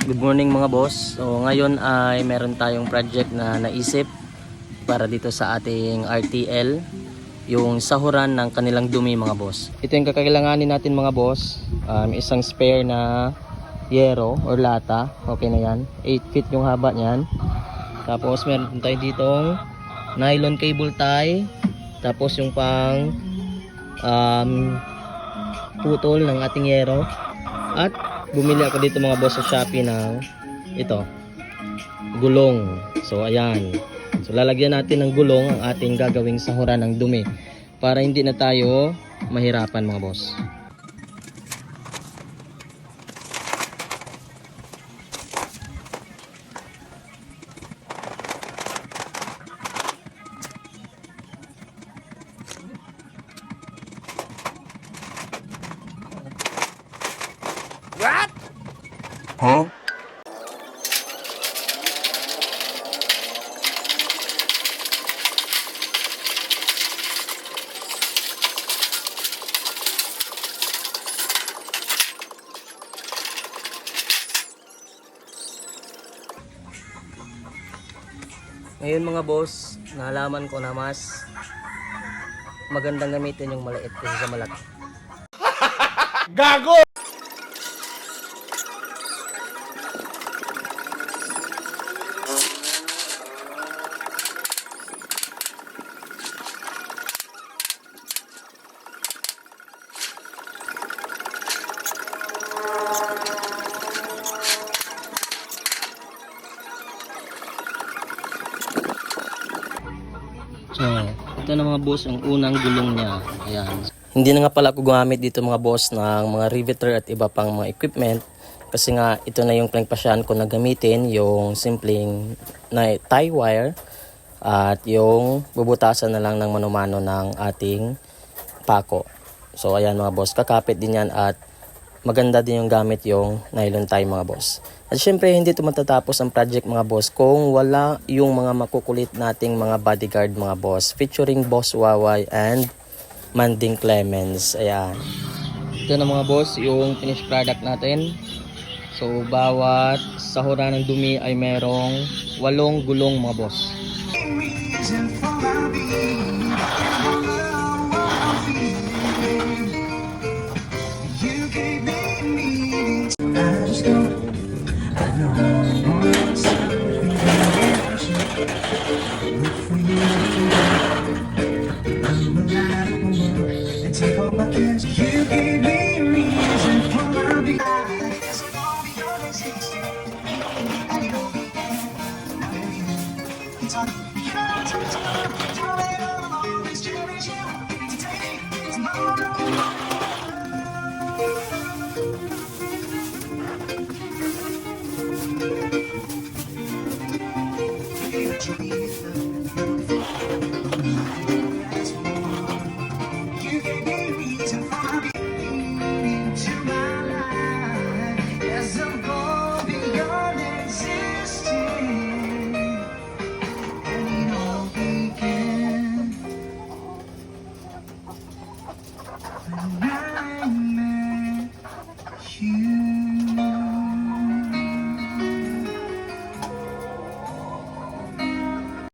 Good morning mga boss. So ngayon ay meron tayong project na naisip para dito sa ating RTL, yung sahuran ng kanilang dumi mga boss. Ito yung kakailanganin natin mga boss. Isang spare na yero or lata. Okay na yan. 8 feet yung haba niyan. Tapos meron tayo ditong nylon cable tie. Tapos yung pang putol ng ating yero. At bumili ako dito mga boss sa Shopee ng ito, gulong. So ayan. So lalagyan natin ng gulong ang ating gagawing sahuran ng dumi para hindi na tayo mahirapan mga boss. What? Huh? Ngayon mga boss, nalaman ko na mas magandang gamitin yung maliit kaysa sa malaki. Gago! So, ito na mga boss ang unang gulong niya. Ayan. Hindi na nga pala ako gumamit dito mga boss ng mga riveter at iba pang mga equipment kasi nga ito na yung pinagpasyahan ko na gamitin, yung simpleng na tie wire at yung bubutasan na lang ng mano-mano ng ating pako. So ayan mga boss, kakapit din yan at maganda din yung gamit yung nylon tie mga boss. At syempre hindi ito matatapos ang project mga boss kung wala yung mga makukulit nating mga bodyguard mga boss, featuring Boss Waway and Manding Clemens. Ayan. Ito na mga boss yung finished product natin. So bawat sahuran ng dumi ay merong 8 gulong mga boss.